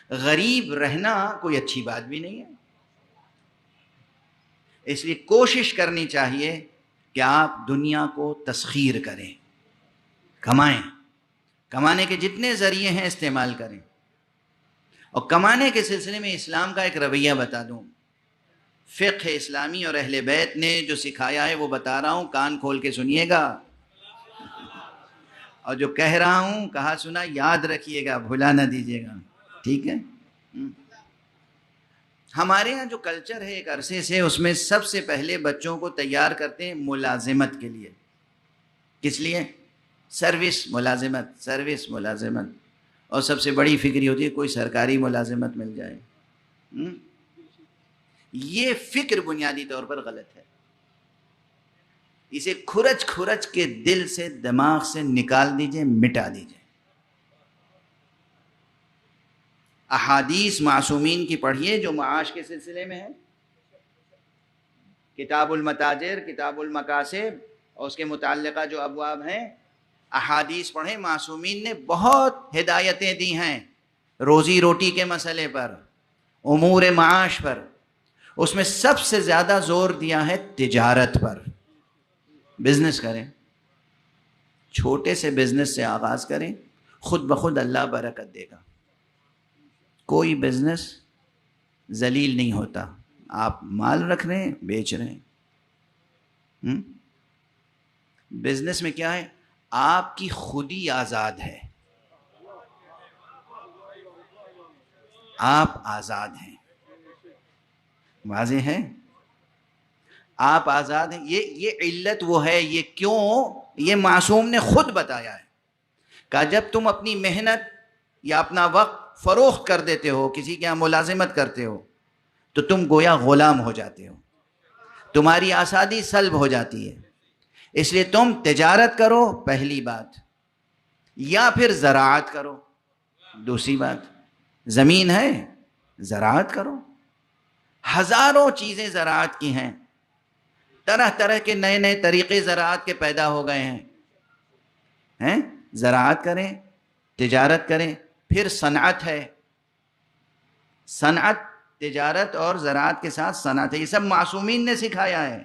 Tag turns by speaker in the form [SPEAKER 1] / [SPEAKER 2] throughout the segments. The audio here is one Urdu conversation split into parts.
[SPEAKER 1] غریب رہنا کوئی اچھی بات بھی نہیں ہے. اس لیے کوشش کرنی چاہیے کہ آپ دنیا کو تسخیر کریں، کمائیں، کمانے کے جتنے ذریعے ہیں استعمال کریں. اور کمانے کے سلسلے میں اسلام کا ایک رویہ بتا دوں. فقہ اسلامی اور اہل بیت نے جو سکھایا ہے وہ بتا رہا ہوں، کان کھول کے سنیے گا، اور جو کہہ رہا ہوں کہا سنا یاد رکھیے گا، بھلا نہ دیجیے گا، ٹھیک ہے؟ ہمارے ہاں جو کلچر ہے ایک عرصے سے، اس میں سب سے پہلے بچوں کو تیار کرتے ہیں ملازمت کے لیے. کس لیے؟ سروس، ملازمت، سروس، ملازمت. اور سب سے بڑی فکر یہ ہوتی ہے کوئی سرکاری ملازمت مل جائے. یہ فکر بنیادی طور پر غلط ہے. اسے کھرچ کھرچ کے دل سے، دماغ سے نکال دیجئے، مٹا دیجئے. احادیث معصومین کی پڑھیے جو معاش کے سلسلے میں ہے، کتاب المتاجر، کتاب المقاصد اور اس کے متعلقہ جو ابواب ہیں، احادیث پڑھیں. معصومین نے بہت ہدایتیں دی ہیں روزی روٹی کے مسئلے پر، امور معاش پر. اس میں سب سے زیادہ زور دیا ہے تجارت پر. بزنس کریں، چھوٹے سے بزنس سے آغاز کریں، خود بخود اللہ برکت دے گا. کوئی بزنس ذلیل نہیں ہوتا. آپ مال رکھ رہے ہیں، بیچ رہے ہیں. بزنس میں کیا ہے؟ آپ کی خودی آزاد ہے، آپ آزاد ہیں. واضح ہے؟ آپ آزاد ہیں. یہ علت وہ ہے. یہ کیوں؟ یہ معصوم نے خود بتایا ہے. کہ جب تم اپنی محنت یا اپنا وقت فروخت کر دیتے ہو، کسی کے یہاں ملازمت کرتے ہو، تو تم گویا غلام ہو جاتے ہو، تمہاری آزادی سلب ہو جاتی ہے. اس لیے تم تجارت کرو، پہلی بات، یا پھر زراعت کرو، دوسری بات. زمین ہے، زراعت کرو. ہزاروں چیزیں زراعت کی ہیں، طرح طرح کے نئے نئے طریقے زراعت کے پیدا ہو گئے ہیں. زراعت کریں، تجارت کریں. پھر صنعت ہے، صنعت، تجارت اور زراعت کے ساتھ صنعت ہے. یہ سب معصومین نے سکھایا ہے.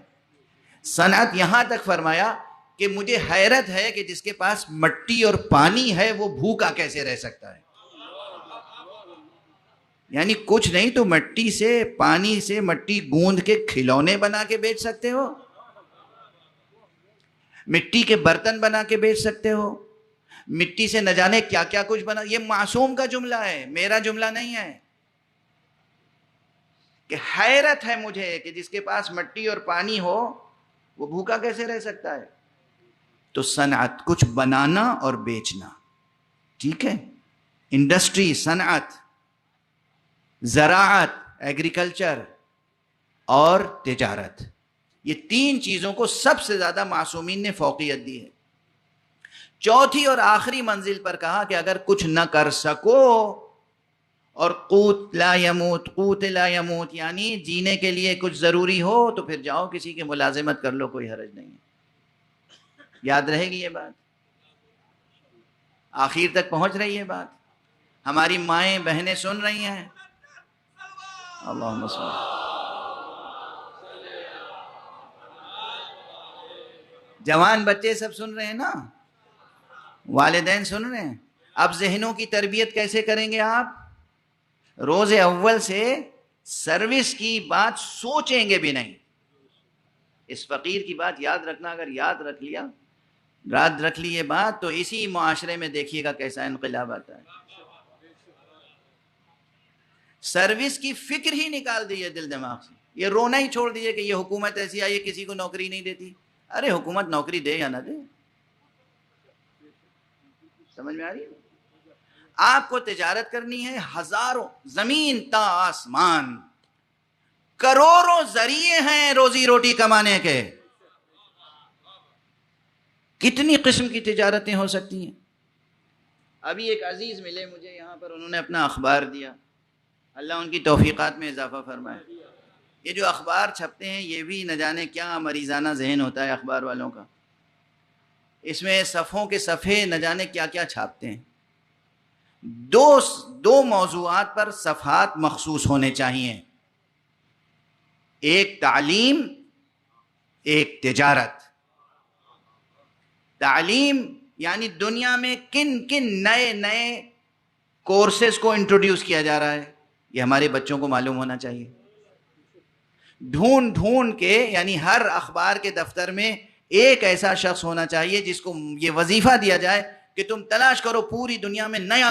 [SPEAKER 1] صنعت یہاں تک فرمایا کہ مجھے حیرت ہے کہ جس کے پاس مٹی اور پانی ہے وہ بھوکا کیسے رہ سکتا ہے. یعنی کچھ نہیں تو مٹی سے، پانی سے مٹی گوندھ کے کھلونے بنا کے بیچ سکتے ہو، مٹی کے برتن بنا کے بیچ سکتے ہو، مٹی سے نہ جانے کیا کیا کچھ بنا. یہ معصوم کا جملہ ہے، میرا جملہ نہیں ہے. کہ حیرت ہے مجھے کہ جس کے پاس مٹی اور پانی ہو وہ بھوکا کیسے رہ سکتا ہے. تو صنعت، کچھ بنانا اور بیچنا، ٹھیک ہے. انڈسٹری، صنعت، زراعت، ایگریکلچر اور تجارت، یہ تین چیزوں کو سب سے زیادہ معصومین نے فوقیت دی ہے. چوتھی اور آخری منزل پر کہا کہ اگر کچھ نہ کر سکو اور قوت لا یموت، قوت لا یموت، یعنی جینے کے لیے کچھ ضروری ہو تو پھر جاؤ کسی کی ملازمت کر لو، کوئی حرج نہیں ہے. یاد رہے گی یہ بات؟ آخر تک پہنچ رہی ہے بات؟ ہماری مائیں بہنیں سن رہی ہیں؟ اللہم صل. جوان بچے سب سن رہے ہیں نا؟ والدین سن رہے ہیں؟ اب ذہنوں کی تربیت کیسے کریں گے آپ؟ روز اول سے سروس کی بات سوچیں گے بھی نہیں. اس فقیر کی بات یاد رکھنا. اگر یاد رکھ لی یہ بات تو اسی معاشرے میں دیکھیے گا کیسا انقلاب آتا ہے. سروس کی فکر ہی نکال دیئے دل دماغ سے. یہ رونا ہی چھوڑ دیئے کہ یہ حکومت ایسی آئی ہے کسی کو نوکری نہیں دیتی. ارے حکومت نوکری دے یا نہ دے، سمجھ میں آ رہی ہے؟ آپ کو تجارت کرنی ہے، ہزاروں، زمین تا آسمان، کروڑوں ذریعے ہیں روزی روٹی کمانے کے. کتنی قسم کی تجارتیں ہو سکتی ہیں. ابھی ایک عزیز ملے مجھے یہاں پر، انہوں نے اپنا اخبار دیا، اللہ ان کی توفیقات میں اضافہ فرمائے. یہ جو اخبار چھپتے ہیں یہ بھی نہ جانے کیا مریضانہ ذہن ہوتا ہے اخبار والوں کا. اس میں صفحوں کے صفحے نہ جانے کیا کیا چھاپتے ہیں. دو موضوعات پر صفحات مخصوص ہونے چاہیے، ایک تعلیم، ایک تجارت۔ تعلیم یعنی دنیا میں کن کن نئے نئے کورسز کو انٹروڈیوس کیا جا رہا ہے، یہ ہمارے بچوں کو معلوم ہونا چاہیے۔ ڈھونڈ ڈھونڈ کے، یعنی ہر اخبار کے دفتر میں ایک ایسا شخص ہونا چاہیے جس کو یہ وظیفہ دیا جائے کہ تم تلاش کرو پوری دنیا میں نیا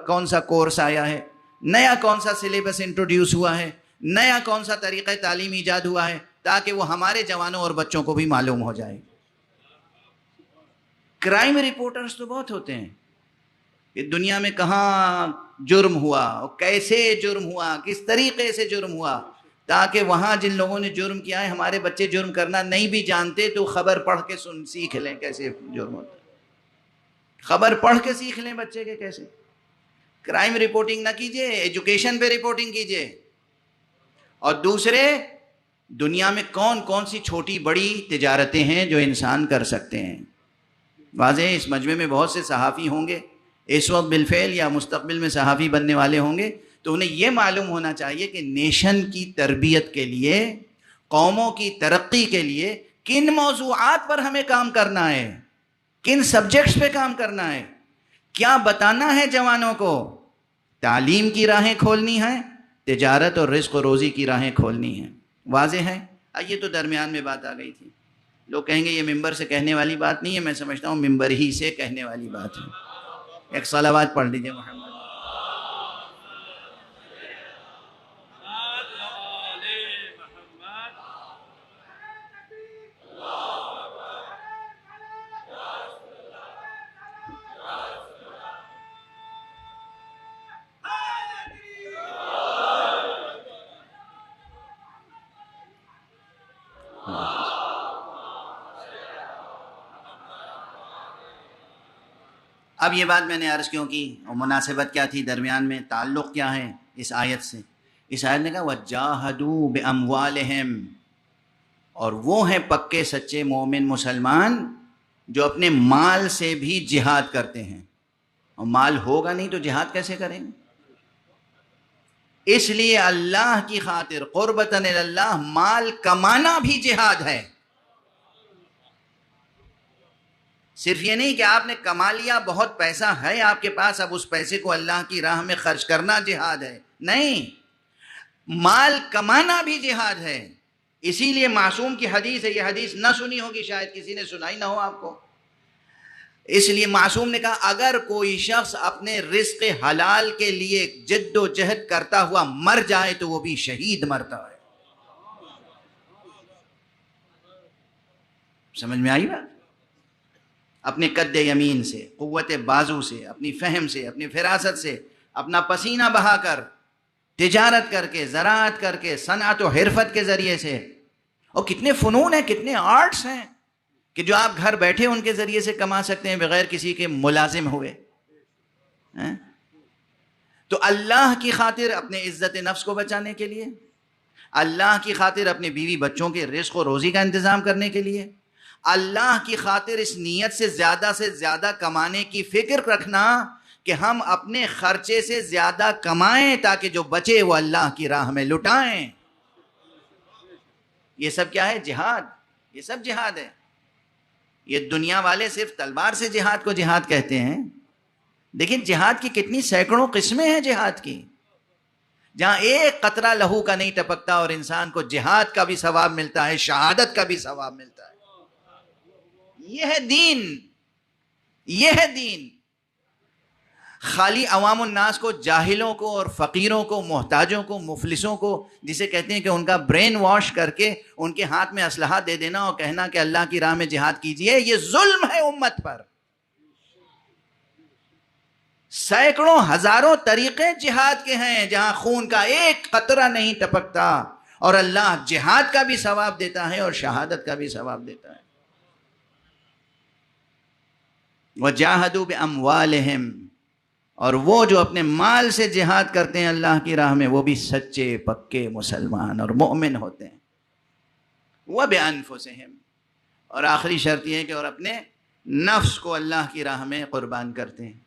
[SPEAKER 1] کون سا کورس آیا ہے، نیا کون سا سلیبس انٹروڈیوس ہوا ہے، نیا کون سا طریقہ تعلیم ایجاد ہوا ہے، تاکہ وہ ہمارے جوانوں اور بچوں کو بھی معلوم ہو جائے۔ کرائم رپورٹرز تو بہت ہوتے ہیں کہ دنیا میں کہاں جرم ہوا، کیسے جرم ہوا، کس طریقے سے جرم ہوا، تاکہ وہاں جن لوگوں نے جرم کیا ہے ہمارے بچے جرم کرنا نہیں بھی جانتے تو خبر پڑھ کے سیکھ لیں کیسے جرم ہوتا ہے، خبر پڑھ کے سیکھ لیں بچے کے کیسے۔ کرائم رپورٹنگ نہ کیجئے، ایجوکیشن پہ رپورٹنگ کیجئے۔ اور دوسرے، دنیا میں کون کون سی چھوٹی بڑی تجارتیں ہیں جو انسان کر سکتے ہیں۔ واضح ہے اس مجمع میں بہت سے صحافی ہوں گے اس وقت بالفعل یا مستقبل میں صحافی بننے والے ہوں گے، تو انہیں یہ معلوم ہونا چاہیے کہ نیشن کی تربیت کے لیے، قوموں کی ترقی کے لیے کن موضوعات پر ہمیں کام کرنا ہے، کن سبجیکٹس پہ کام کرنا ہے، کیا بتانا ہے جوانوں کو۔ تعلیم کی راہیں کھولنی ہیں، تجارت اور رزق و روزی کی راہیں کھولنی ہیں۔ واضح ہے؟ یہ تو درمیان میں بات آ گئی تھی۔ لوگ کہیں گے یہ ممبر سے کہنے والی بات نہیں ہے، میں سمجھتا ہوں ممبر ہی سے کہنے والی بات ہے۔ ایک صلوات پڑھ لیجئے محمد۔ اب یہ بات میں نے عرض کیوں کی اور مناسبت کیا تھی درمیان میں، تعلق کیا ہے اس آیت سے؟ اس آیت نے کہا وَجَاهَدُوا بِأَمْوَالِهِمْ، اور وہ ہیں پکے سچے مومن مسلمان جو اپنے مال سے بھی جہاد کرتے ہیں۔ اور مال ہوگا نہیں تو جہاد کیسے کریں گے؟ اس لیے اللہ کی خاطر قربتاً اللہ مال کمانا بھی جہاد ہے۔ صرف یہ نہیں کہ آپ نے کما لیا، بہت پیسہ ہے آپ کے پاس، اب اس پیسے کو اللہ کی راہ میں خرچ کرنا جہاد ہے، نہیں، مال کمانا بھی جہاد ہے۔ اسی لیے معصوم کی حدیث ہے، یہ حدیث نہ سنی ہوگی، شاید کسی نے سنائی نہ ہو آپ کو۔ اس لیے معصوم نے کہا اگر کوئی شخص اپنے رزق حلال کے لیے جد و جہد کرتا ہوا مر جائے تو وہ بھی شہید مرتا ہے۔ سمجھ میں آئی بات؟ اپنے قد یمین سے، قوت بازو سے، اپنی فہم سے، اپنی فراست سے، اپنا پسینہ بہا کر، تجارت کر کے، زراعت کر کے، صنعت و حرفت کے ذریعے سے۔ اور کتنے فنون ہیں، کتنے آرٹس ہیں کہ جو آپ گھر بیٹھے ان کے ذریعے سے کما سکتے ہیں بغیر کسی کے ملازم ہوئے۔ تو اللہ کی خاطر اپنے عزت نفس کو بچانے کے لیے، اللہ کی خاطر اپنے بیوی بچوں کے رزق و روزی کا انتظام کرنے کے لیے، اللہ کی خاطر اس نیت سے زیادہ کمانے کی فکر رکھنا کہ ہم اپنے خرچے سے زیادہ کمائیں تاکہ جو بچے وہ اللہ کی راہ میں لٹائیں۔ یہ سب کیا ہے؟ جہاد۔ یہ سب جہاد ہے۔ یہ دنیا والے صرف تلوار سے جہاد کو جہاد کہتے ہیں، لیکن جہاد کی کتنی سینکڑوں قسمیں ہیں جہاد کی، جہاں ایک قطرہ لہو کا نہیں ٹپکتا اور انسان کو جہاد کا بھی ثواب ملتا ہے، شہادت کا بھی ثواب ملتا ہے۔ یہ ہے دین، یہ ہے دین۔ خالی عوام الناس کو، جاہلوں کو اور فقیروں کو، محتاجوں کو، مفلسوں کو، جسے کہتے ہیں کہ ان کا برین واش کر کے ان کے ہاتھ میں اسلحہ دے دینا اور کہنا کہ اللہ کی راہ میں جہاد کیجئے، یہ ظلم ہے امت پر۔ سینکڑوں ہزاروں طریقے جہاد کے ہیں جہاں خون کا ایک قطرہ نہیں ٹپکتا، اور اللہ جہاد کا بھی ثواب دیتا ہے اور شہادت کا بھی ثواب دیتا ہے۔ وَجَاهَدُوا بِأَمْوَالِهِمْ، اور وہ جو اپنے مال سے جہاد کرتے ہیں اللہ کی راہ میں وہ بھی سچے پکے مسلمان اور مومن ہوتے ہیں۔ وَبِأَنفُسِهِمْ، اور آخری شرط یہ ہے کہ اور اپنے نفس کو اللہ کی راہ میں قربان کرتے ہیں۔